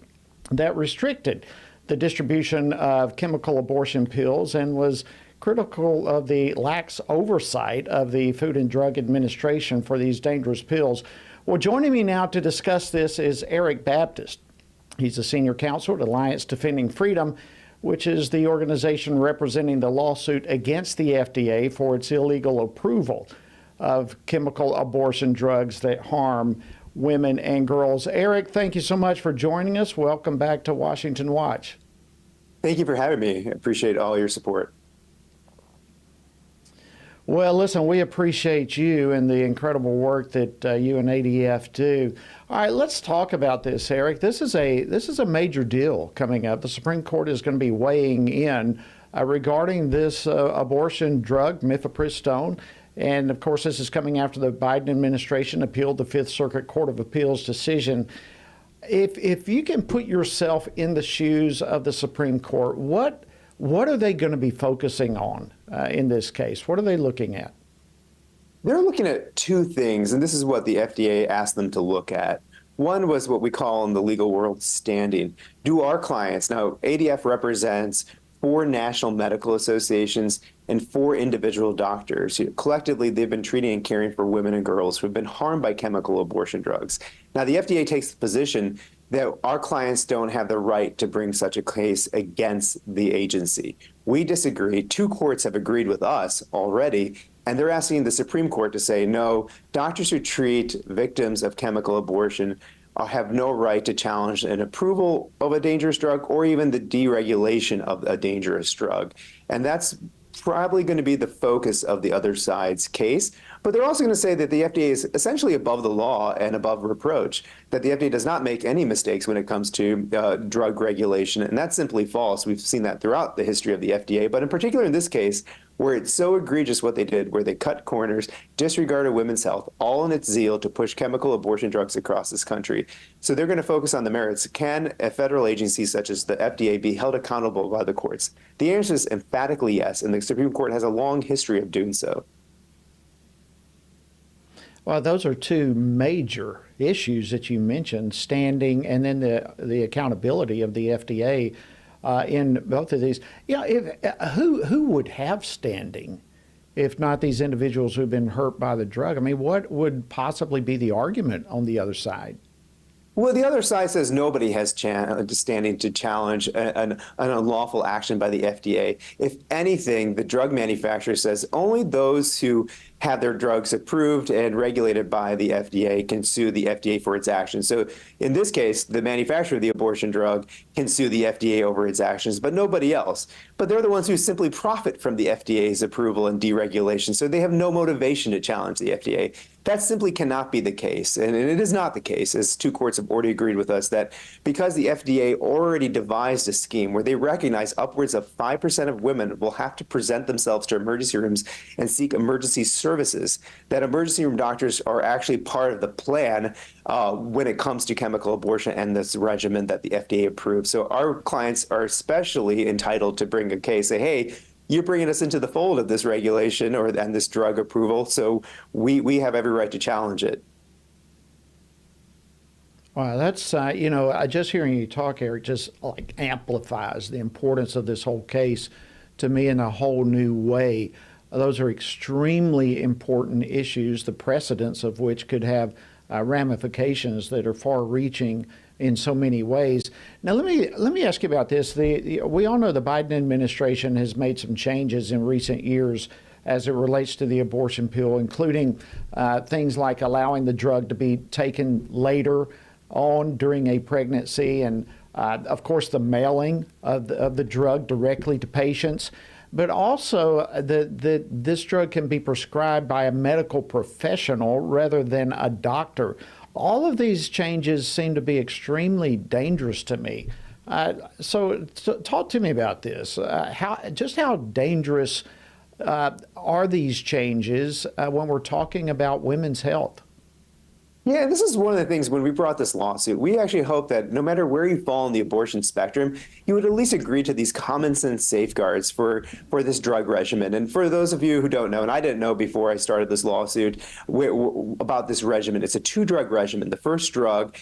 that restricted the distribution of chemical abortion pills and was critical of the lax oversight of the Food and Drug Administration for these dangerous pills. Well, joining me now to discuss this is Eric Baptist. He's a senior counsel at Alliance Defending Freedom, which is the organization representing the lawsuit against the FDA for its illegal approval of chemical abortion drugs that harm women and girls. Eric, thank you so much for joining us. Welcome back to Washington Watch. Thank you for having me. I appreciate all your support. Well, listen, we appreciate you and the incredible work that you and ADF do. All right, let's talk about this, Eric. This is a major deal coming up. The Supreme Court is going to be weighing in regarding this abortion drug, mifepristone. And of course, this is coming after the Biden administration appealed the Fifth Circuit Court of Appeals decision. If you can put yourself in the shoes of the Supreme Court, what are they going to be focusing on in this case? What are they looking at? They're looking at two things, and this is what the FDA asked them to look at. One was what we call in the legal world standing. Do our clients, now ADF represents 4 national medical associations and 4 individual doctors. Collectively, they've been treating and caring for women and girls who have been harmed by chemical abortion drugs. Now, the FDA takes the position that our clients don't have the right to bring such a case against the agency. We disagree. 2 courts have agreed with us already, and they're asking the Supreme Court to say, no, doctors who treat victims of chemical abortion have no right to challenge an approval of a dangerous drug or even the deregulation of a dangerous drug. And that's probably going to be the focus of the other side's case. But they're also going to say that the FDA is essentially above the law and above reproach, that the FDA does not make any mistakes when it comes to drug regulation. And that's simply false. We've seen that throughout the history of the FDA. But in particular in this case, where it's so egregious what they did, where they cut corners, disregarded women's health, all in its zeal to push chemical abortion drugs across this country. So they're going to focus on the merits. Can a federal agency such as the FDA be held accountable by the courts? The answer is emphatically yes, and the Supreme Court has a long history of doing so. Well, those are 2 major issues that you mentioned, standing and then the accountability of the FDA in both of these. Who would have standing if not these individuals who've been hurt by the drug? I mean, what would possibly be the argument on the other side? Well, the other side says nobody has standing to challenge an unlawful action by the FDA. If anything, the drug manufacturer says only those who have their drugs approved and regulated by the FDA can sue the FDA for its actions. So in this case, the manufacturer of the abortion drug can sue the FDA over its actions, but nobody else. But they're the ones who simply profit from the FDA's approval and deregulation, so they have no motivation to challenge the FDA. That simply cannot be the case, and it is not the case, as 2 courts have already agreed with us, that because the FDA already devised a scheme where they recognize upwards of 5% of women will have to present themselves to emergency rooms and seek emergency services, that emergency room doctors are actually part of the plan when it comes to chemical abortion and this regimen that the FDA approved. So our clients are especially entitled to bring a case, say, hey, you're bringing us into the fold of this regulation and this drug approval, so we have every right to challenge it. Wow, that's, just hearing you talk, Eric, just like amplifies the importance of this whole case to me in a whole new way. Those are extremely important issues, the precedents of which could have ramifications that are far-reaching in so many ways. Now, let me ask you about this. We all know the Biden administration has made some changes in recent years as it relates to the abortion pill, including things like allowing the drug to be taken later on during a pregnancy, and of course the mailing of the drug directly to patients, but also that this drug can be prescribed by a medical professional rather than a doctor. All of these changes seem to be extremely dangerous to me. So talk to me about this. How dangerous are these changes when we're talking about women's health? Yeah, this is one of the things when we brought this lawsuit, we actually hope that no matter where you fall in the abortion spectrum, you would at least agree to these common sense safeguards for this drug regimen. And for those of you who don't know, and I didn't know before I started this lawsuit about this regimen, it's a 2-drug regimen. The first drug,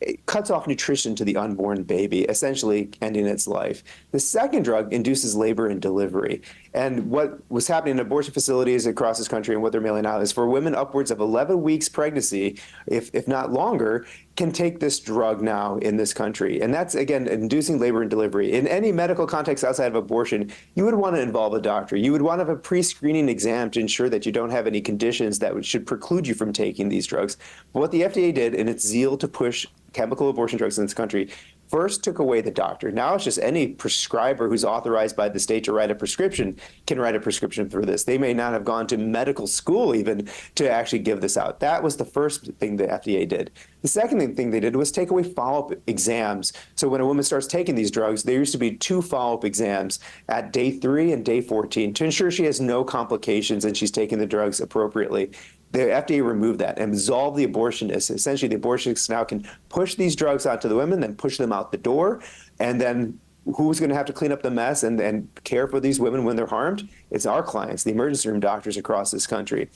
it cuts off nutrition to the unborn baby, essentially ending its life. The second drug induces labor and delivery. And what was happening in abortion facilities across this country and what they're mailing out is for women upwards of 11 weeks pregnancy, if not longer, can take this drug now in this country. And that's, again, inducing labor and delivery. In any medical context outside of abortion, you would want to involve a doctor. You would want to have a pre-screening exam to ensure that you don't have any conditions that should preclude you from taking these drugs. But what the FDA did in its zeal to push chemical abortion drugs in this country first took away the doctor. Now it's just any prescriber who's authorized by the state to write a prescription can write a prescription for this. They may not have gone to medical school even to actually give this out. That was the first thing the FDA did. The second thing they did was take away follow-up exams. So when a woman starts taking these drugs, there used to be 2 follow-up exams at day 3 and day 14 to ensure she has no complications and she's taking the drugs appropriately. The FDA removed that and absolved the abortionists. Essentially, the abortionists now can push these drugs out to the women, then push them out the door, and then who's going to have to clean up the mess and care for these women when they're harmed? It's our clients, the emergency room doctors across this country.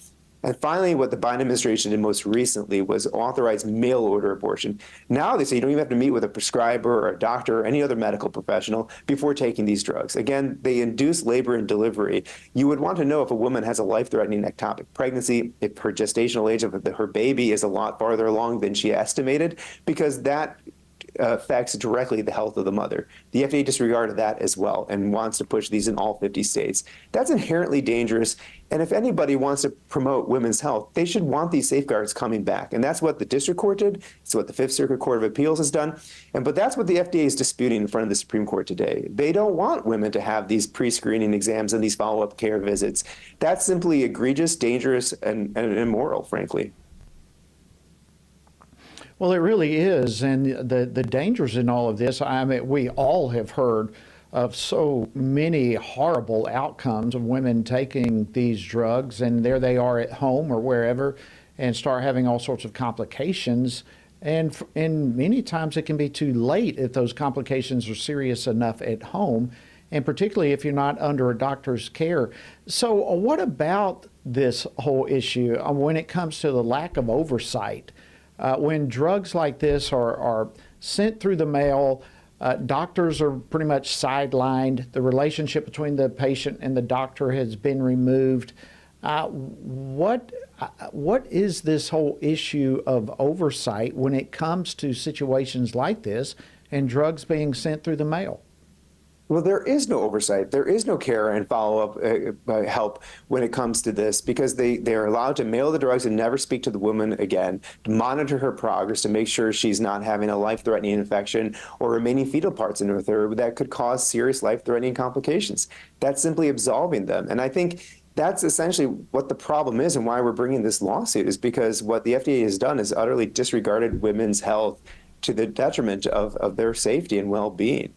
And finally, what the Biden administration did most recently was authorize mail-order abortion. Now they say you don't even have to meet with a prescriber or a doctor or any other medical professional before taking these drugs. Again, they induce labor and delivery. You would want to know if a woman has a life-threatening ectopic pregnancy, if her gestational age of her baby is a lot farther along than she estimated, because that affects directly the health of the mother. The FDA disregarded that as well and wants to push these in all 50 states. That's inherently dangerous. And if anybody wants to promote women's health, they should want these safeguards coming back. And that's what the district court did. It's what the Fifth Circuit Court of Appeals has done. But that's what the FDA is disputing in front of the Supreme Court today. They don't want women to have these pre-screening exams and these follow-up care visits. That's simply egregious, dangerous, and immoral, frankly. Well, it really is. And the dangers in all of this, I mean, we all have heard of so many horrible outcomes of women taking these drugs, and there they are at home or wherever and start having all sorts of complications. And many times it can be too late if those complications are serious enough at home, and particularly if you're not under a doctor's care. So what about this whole issue when it comes to the lack of oversight? When drugs like this are sent through the mail, doctors are pretty much sidelined. The relationship between the patient and the doctor has been removed. What is this whole issue of oversight when it comes to situations like this and drugs being sent through the mail? Well, there is no oversight. There is no care and follow-up help when it comes to this, because they're allowed to mail the drugs and never speak to the woman again, to monitor her progress, to make sure she's not having a life-threatening infection or remaining fetal parts in her throat that could cause serious life-threatening complications. That's simply absolving them. And I think that's essentially what the problem is and why we're bringing this lawsuit, is because what the FDA has done is utterly disregarded women's health to the detriment of their safety and well-being.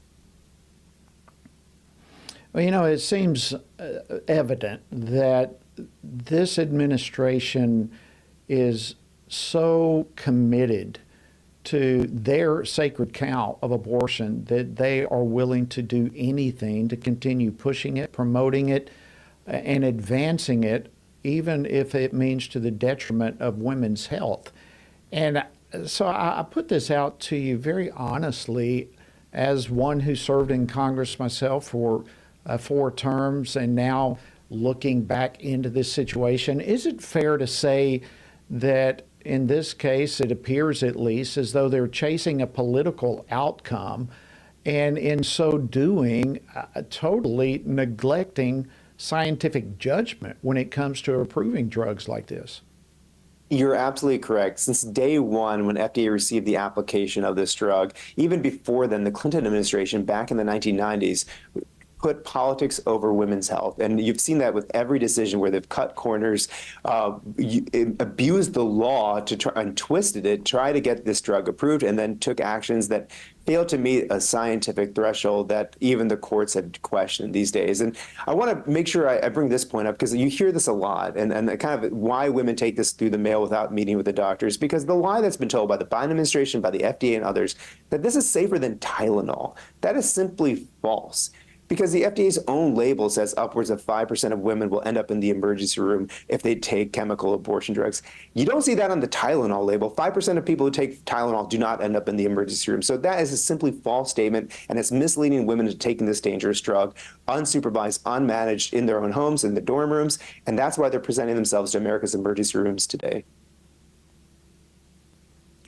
Well, you know, it seems evident that this administration is so committed to their sacred cow of abortion that they are willing to do anything to continue pushing it, promoting it, and advancing it, even if it means to the detriment of women's health. And so I put this out to you very honestly, as one who served in Congress myself for 4 terms and now looking back into this situation. Is it fair to say that in this case, it appears at least as though they're chasing a political outcome, and in so doing, totally neglecting scientific judgment when it comes to approving drugs like this? You're absolutely correct. Since day one, when FDA received the application of this drug, even before then, the Clinton administration back in the 1990s put politics over women's health. And you've seen that with every decision where they've cut corners, abused the law to try and twisted it, try to get this drug approved, and then took actions that failed to meet a scientific threshold that even the courts had questioned these days. And I want to make sure I bring this point up, because you hear this a lot, and kind of why women take this through the mail without meeting with the doctors, because the lie that's been told by the Biden administration, by the FDA and others, that this is safer than Tylenol, that is simply false. Because the FDA's own label says upwards of 5% of women will end up in the emergency room if they take chemical abortion drugs. You don't see that on the Tylenol label. 5% of people who take Tylenol do not end up in the emergency room. So that is a simply false statement, and it's misleading women into taking this dangerous drug, unsupervised, unmanaged, in their own homes, in the dorm rooms, and that's why they're presenting themselves to America's emergency rooms today.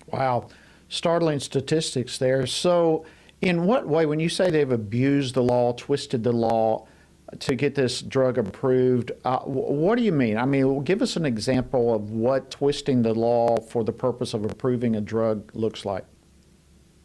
Wow. Startling statistics there. So in what way, when you say they've abused the law, twisted the law to get this drug approved, what do you mean? I mean, give us an example of what twisting the law for the purpose of approving a drug looks like.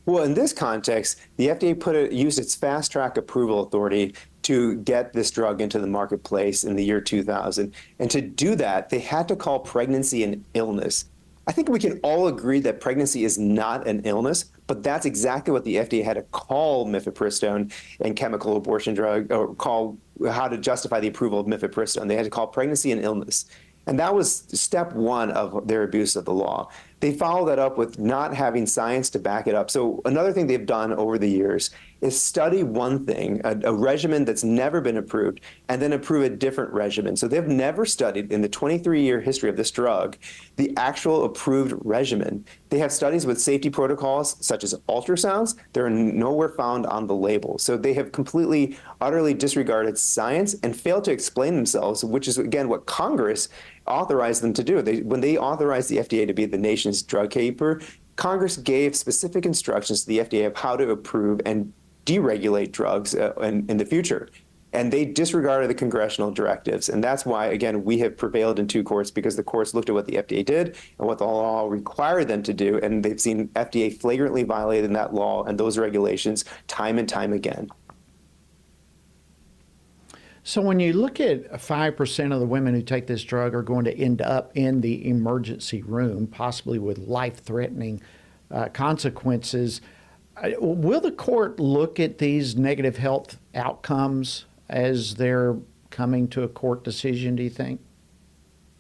Well, in this context, the FDA used its fast track approval authority to get this drug into the marketplace in the year 2000. And to do that, they had to call pregnancy an illness. I think we can all agree that pregnancy is not an illness, but that's exactly what the FDA had to call mifepristone and chemical abortion drug, or call how to justify the approval of mifepristone. They had to call pregnancy an illness. And that was step one of their abuse of the law. They followed that up with not having science to back it up. So another thing they've done over the years is study one thing, a regimen that's never been approved, and then approve a different regimen. So they've never studied in the 23-year history of this drug the actual approved regimen. They have studies with safety protocols such as ultrasounds. They're nowhere found on the label. So they have completely, utterly disregarded science and failed to explain themselves, which is, again, what Congress authorized them to do. When they authorized the FDA to be the nation's drug keeper, Congress gave specific instructions to the FDA of how to approve and deregulate drugs in the future. And they disregarded the congressional directives. And that's why, again, we have prevailed in two courts, because the courts looked at what the FDA did and what the law required them to do. And they've seen FDA flagrantly violating that law and those regulations time and time again. So when you look at 5% of the women who take this drug are going to end up in the emergency room, possibly with life-threatening consequences, will the court look at these negative health outcomes as they're coming to a court decision, do you think?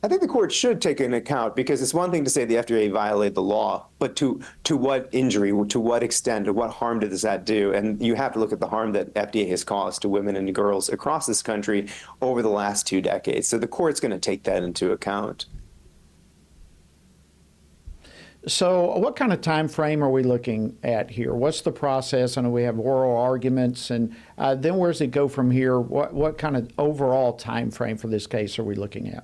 I think the court should take into account, because it's one thing to say the FDA violated the law, but to what injury, to what extent, to what harm does that do? And you have to look at the harm that FDA has caused to women and girls across this country over the last 2 decades. So the court's going to take that into account. So what kind of time frame are we looking at here? What's the process? I know we have oral arguments, and then where does it go from here? What kind of overall time frame for this case are we looking at?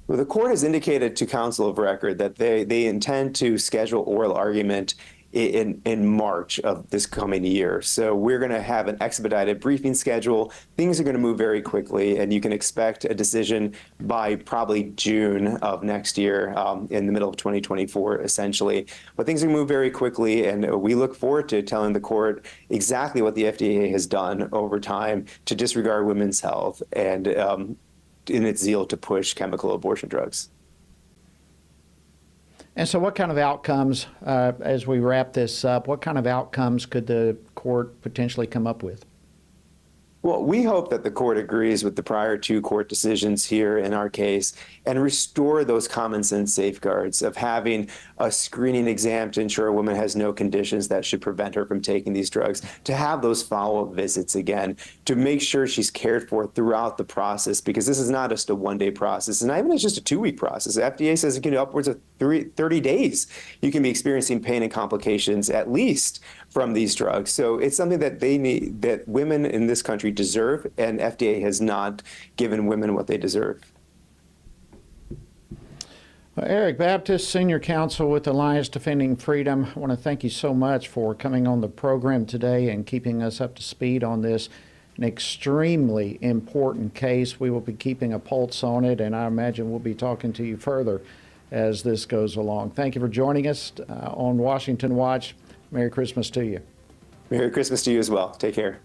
Well, the court has indicated to counsel of record that they intend to schedule oral argument in March of this coming year. So we're going to have an expedited briefing schedule. Things are going to move very quickly, and you can expect a decision by probably June of next year, in the middle of 2024, essentially. But things are going to move very quickly, and we look forward to telling the court exactly what the FDA has done over time to disregard women's health and in its zeal to push chemical abortion drugs. And so what kind of outcomes, as we wrap this up, what kind of outcomes could the court potentially come up with? Well, we hope that the court agrees with the prior 2 court decisions here in our case and restore those common sense safeguards of having a screening exam to ensure a woman has no conditions that should prevent her from taking these drugs, to have those follow-up visits again, to make sure she's cared for throughout the process, because this is not just a one-day process, and not even just a 2-week process. The FDA says it can be upwards of 30 days. You can be experiencing pain and complications at least from these drugs. So it's something that they need, that women in this country deserve, and FDA has not given women what they deserve. Well, Eric Baptist, Senior Counsel with Alliance Defending Freedom, I want to thank you so much for coming on the program today and keeping us up to speed on this, an extremely important case. We will be keeping a pulse on it, and I imagine we'll be talking to you further as this goes along. Thank you for joining us on Washington Watch. Merry Christmas to you. Merry Christmas to you as well. Take care.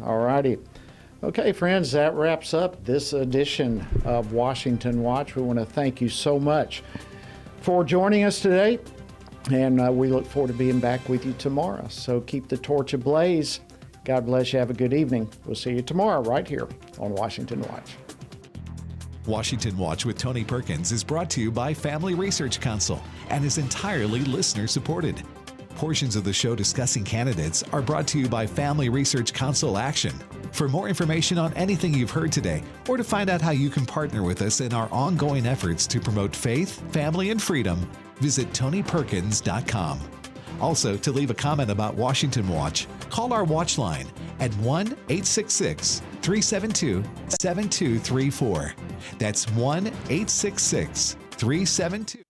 All righty. Okay, friends, that wraps up this edition of Washington Watch. We want to thank you so much for joining us today, and we look forward to being back with you tomorrow. So keep the torch ablaze. God bless you. Have a good evening. We'll see you tomorrow right here on Washington Watch. Washington Watch with Tony Perkins is brought to you by Family Research Council and is entirely listener-supported. Portions of the show discussing candidates are brought to you by Family Research Council Action. For more information on anything you've heard today, or to find out how you can partner with us in our ongoing efforts to promote faith, family, and freedom, visit TonyPerkins.com. Also, to leave a comment about Washington Watch, call our watch line at 1-866-372-7234. That's 1-866-372